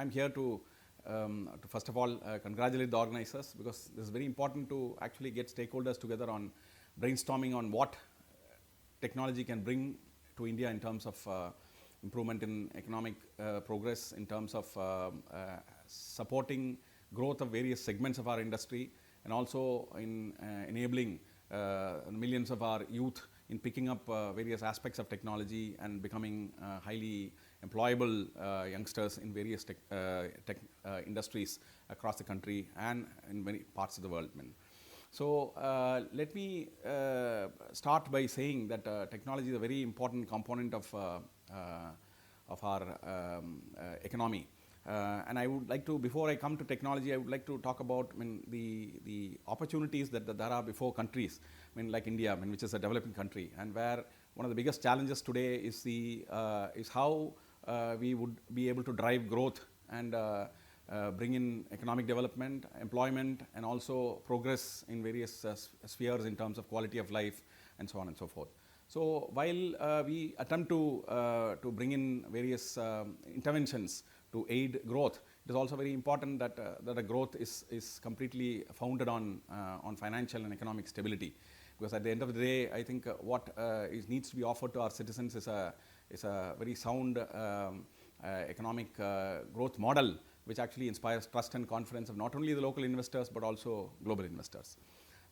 I'm here to first of all congratulate the organizers, because this is very important to actually get stakeholders together on brainstorming on what technology can bring to India in terms of improvement in economic progress, in terms of supporting growth of various segments of our industry, and also in enabling millions of our youth in picking up various aspects of technology and becoming highly employable youngsters in various tech industries across the country and in many parts of the world. So let me start by saying that technology is a very important component of our economy. And I would like to, before I come to technology, I would like to talk about the opportunities that there are before countries, like India, which is a developing country, and where one of the biggest challenges today is how we would be able to drive growth and bring in economic development, employment, and also progress in various spheres in terms of quality of life and so on and so forth. So while we attempt to bring in various interventions to aid growth, it is also very important that the growth is completely founded on financial and economic stability. Because at the end of the day, I think what needs to be offered to our citizens is a very sound economic growth model, which actually inspires trust and confidence of not only the local investors but also global investors.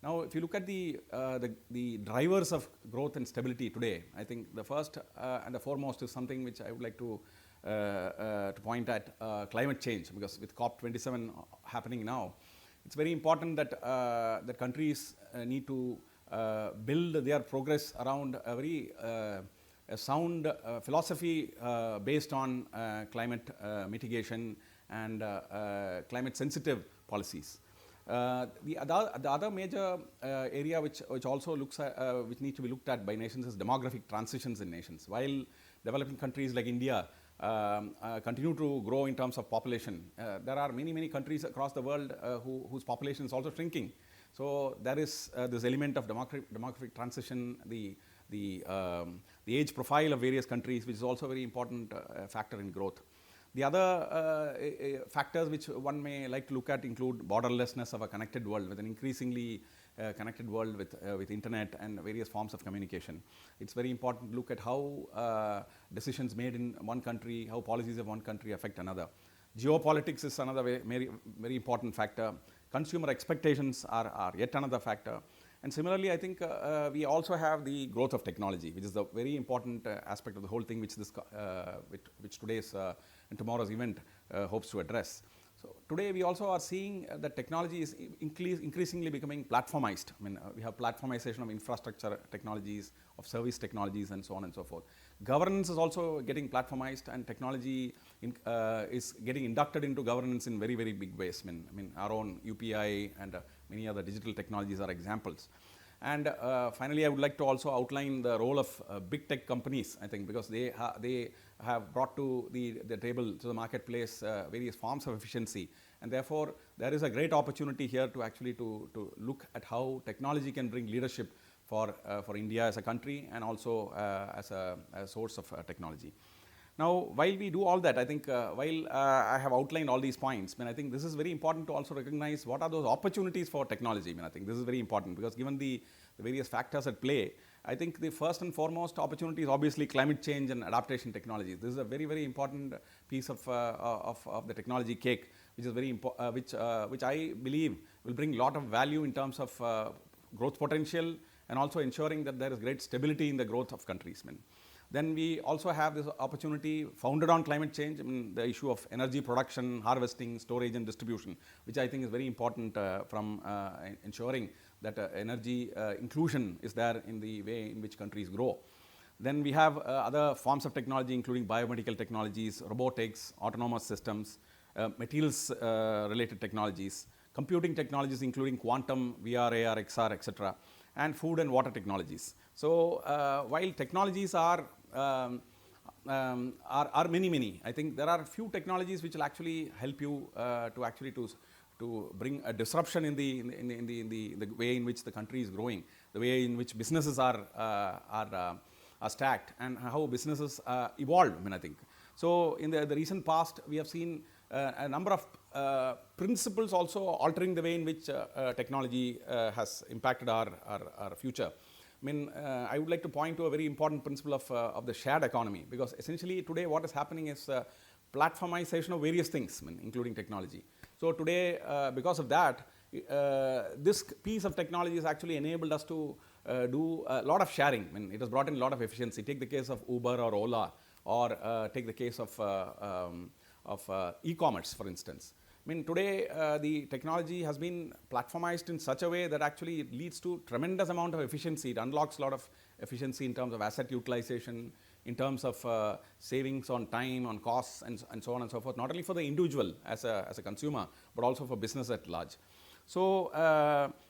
Now, if you look at the drivers of growth and stability today, I think the first and the foremost is something which I would like to point at, climate change, because with COP27 happening now, it's very important that countries need to build their progress around a very sound philosophy based on climate mitigation and climate sensitive policies. The other major area which also looks at, which needs to be looked at by nations is demographic transitions in nations. While developing countries like India continue to grow in terms of population, there are many countries across the world whose population is also shrinking. So there is this element of demographic transition, the age profile of various countries, which is also a very important factor in growth. The other factors which one may like to look at include borderlessness of a connected world, with an increasingly connected world with internet and various forms of communication. It's very important to look at how decisions made in one country, how policies of one country affect another. Geopolitics is another very important factor. Consumer expectations are yet another factor. And similarly, I think we also have the growth of technology, which is a very important aspect of the whole thing, which today's and tomorrow's event hopes to address. So today we also are seeing that technology is increasingly becoming platformized. We have platformization of infrastructure technologies, of service technologies, and so on and so forth. Governance is also getting platformized, and technology is getting inducted into governance in very big ways. Our own UPI and many other digital technologies are examples. And finally, I would like to also outline the role of big tech companies, I think, because they have brought to the table, to the marketplace, various forms of efficiency. And therefore, there is a great opportunity here to actually to look at how technology can bring leadership for India as a country, and also as a source of technology. Now, while we do all that, I think while I have outlined all these points, I think this is very important to also recognize what are those opportunities for technology. I think this is very important, because given the various factors at play, I think the first and foremost opportunity is obviously climate change and adaptation technologies. This is a very important piece of the technology cake, which is very which I believe will bring a lot of value in terms of growth potential, and also ensuring that there is great stability in the growth of countries. Then we also have this opportunity founded on climate change, the issue of energy production, harvesting, storage, and distribution, which I think is very important from ensuring that energy inclusion is there in the way in which countries grow. Then we have other forms of technology, including biomedical technologies, robotics, autonomous systems, materials related technologies, computing technologies including quantum, VR, AR, XR, etc., and food and water technologies. So while technologies are many, I think there are few technologies which will actually help you to bring a disruption in the way in which the country is growing, the way in which businesses are stacked, and how businesses evolve. I think so. In the recent past, we have seen a number of principles also altering the way in which technology has impacted our future. I mean, I would like to point to a very important principle of the shared economy, because essentially today what is happening is platformization of various things, I mean, including technology. So today, because of that, this piece of technology has actually enabled us to do a lot of sharing. I mean, it has brought in a lot of efficiency. Take the case of Uber or Ola, or take the case of e-commerce, for instance. I mean, today the technology has been platformized in such a way that actually it leads to tremendous amount of efficiency. It unlocks a lot of efficiency in terms of asset utilization, in terms of savings on time, on costs, and so on and so forth, not only for the individual as a consumer, but also for business at large. So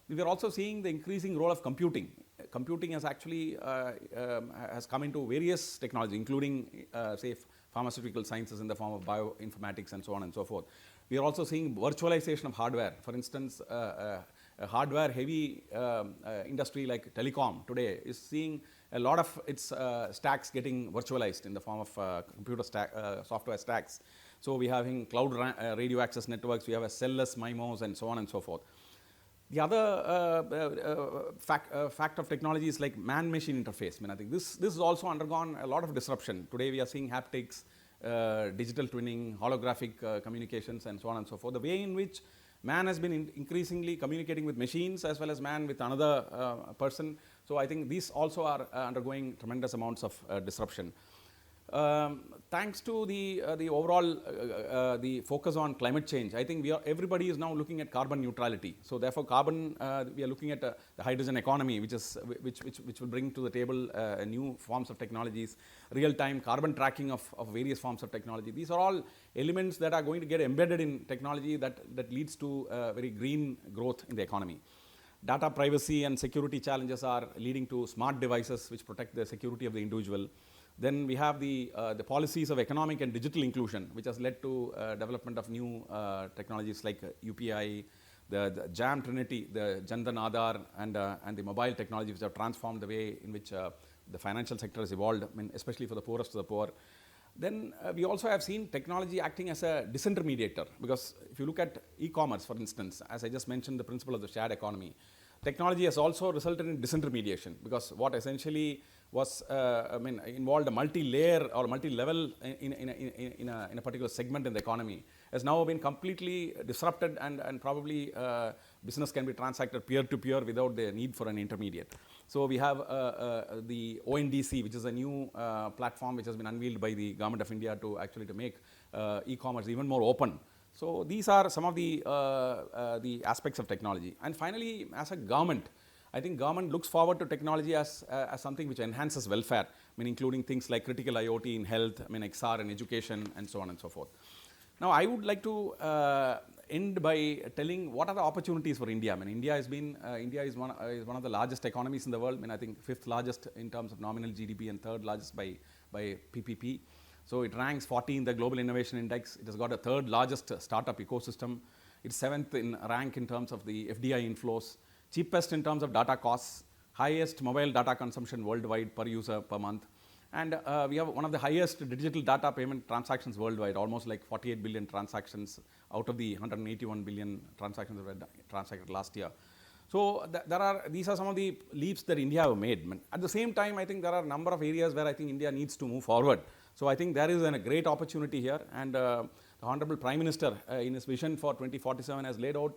we are also seeing the increasing role of computing. Computing has actually has come into various technology, including say pharmaceutical sciences in the form of bioinformatics and so on and so forth. We are also seeing virtualization of hardware. For instance, a hardware heavy industry like telecom today is seeing a lot of its stacks getting virtualized in the form of computer stack, software stacks. So we are having cloud radio access networks, we have a cell-less MIMOs and so on and so forth. The other fact of technology is like man-machine interface. I mean, I think this has also undergone a lot of disruption. Today we are seeing haptics, digital twinning, holographic communications and so on and so forth. The way in which man has been increasingly communicating with machines as well as man with another person. So I think these also are undergoing tremendous amounts of disruption. Thanks to the overall the focus on climate change, I think everybody is now looking at carbon neutrality. So therefore, carbon we are looking at the hydrogen economy, which will bring to the table new forms of technologies, real-time carbon tracking of various forms of technology. These are all elements that are going to get embedded in technology that leads to very green growth in the economy. Data privacy and security challenges are leading to smart devices which protect the security of the individual. Then we have the policies of economic and digital inclusion, which has led to development of new technologies like UPI, the JAM Trinity, the Jan Dhan Aadhaar, and the mobile technologies which have transformed the way in which the financial sector has evolved, I mean, especially for the poorest of the poor. Then we also have seen technology acting as a disintermediator, because if you look at e-commerce, for instance, as I just mentioned, the principle of the shared economy, technology has also resulted in disintermediation, because what essentially was involved a multi-layer or multi-level in a particular segment in the economy has now been completely disrupted, and probably business can be transacted peer-to-peer without the need for an intermediate. So we have the ONDC, which is a new platform which has been unveiled by the Government of India to make e-commerce even more open. So these are some of the aspects of technology. And finally, as a government, I think government looks forward to technology as something which enhances welfare, I mean, including things like critical IoT in health, I mean, XR in education, and so on and so forth. Now, I would like to end by telling what are the opportunities for India. I mean, India is one of the largest economies in the world. I mean, I think 5th largest in terms of nominal GDP and 3rd largest by PPP. So it ranks 40 in the Global Innovation Index. It has got a 3rd largest startup ecosystem. It's 7th in rank in terms of the FDI inflows, cheapest in terms of data costs, highest mobile data consumption worldwide per user per month. And we have one of the highest digital data payment transactions worldwide, almost like 48 billion transactions out of the 181 billion transactions that were transacted last year. So these are some of the leaps that India have made. At the same time, I think there are a number of areas where I think India needs to move forward. So I think there is a great opportunity here, and the Honorable Prime Minister in his vision for 2047 has laid out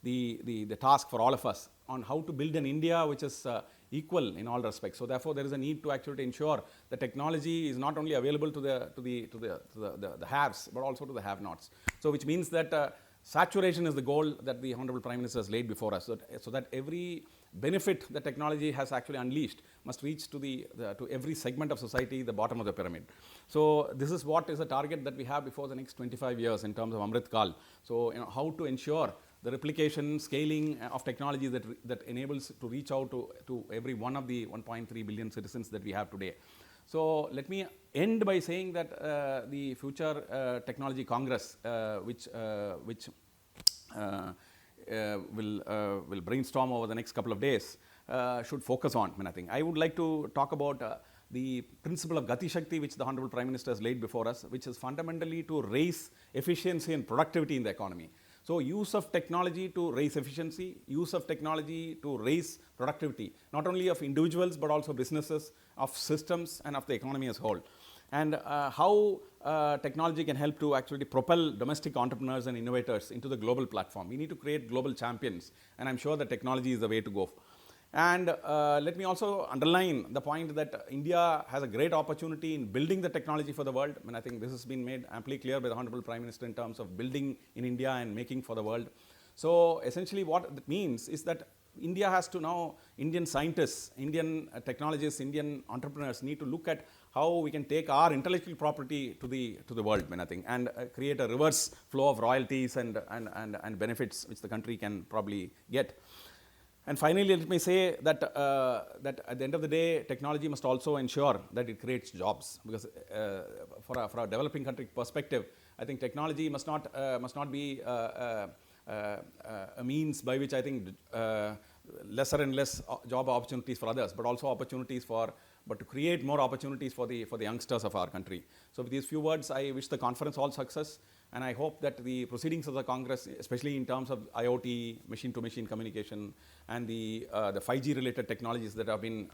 the task for all of us on how to build an India which is equal in all respects. So therefore, there is a need to actually ensure that technology is not only available to the haves, but also to the have-nots. So which means that saturation is the goal that the Honorable Prime Minister has laid before us, so that every benefit that technology has actually unleashed must reach to every segment of society, the bottom of the pyramid. So this is what is a target that we have before the next 25 years in terms of Amrit Kal. So how to ensure the replication, scaling of technology that enables to reach out to every one of the 1.3 billion citizens that we have today. So let me end by saying that the Future Technology Congress, which will brainstorm over the next couple of days, should focus on. I think I would like to talk about the principle of Gati Shakti, which the Honorable Prime Minister has laid before us, which is fundamentally to raise efficiency and productivity in the economy. So use of technology to raise efficiency, use of technology to raise productivity, not only of individuals but also businesses, of systems and of the economy as a whole. And how technology can help to actually propel domestic entrepreneurs and innovators into the global platform. We need to create global champions, and I'm sure that technology is the way to go. And let me also underline the point that India has a great opportunity in building the technology for the world. I mean, I think this has been made amply clear by the Honorable Prime Minister in terms of building in India and making for the world. So essentially what that means is that India has to now, Indian scientists, Indian technologists, Indian entrepreneurs need to look at how we can take our intellectual property to the world, I think, and create a reverse flow of royalties and benefits which the country can probably get. And finally, let me say that, that at the end of the day, technology must also ensure that it creates jobs, because for a developing country perspective, I think technology must not be a means by which I think lesser and less job opportunities for others, but also opportunities but to create more opportunities for the youngsters of our country. So with these few words, I wish the conference all success, and I hope that the proceedings of the Congress, especially in terms of IoT, machine-to-machine communication, and the 5G related technologies that have been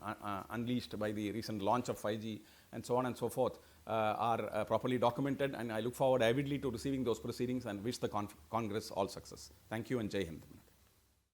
unleashed by the recent launch of 5G, and so on and so forth, are properly documented, and I look forward avidly to receiving those proceedings and wish the Congress all success. Thank you, and Jai Hind.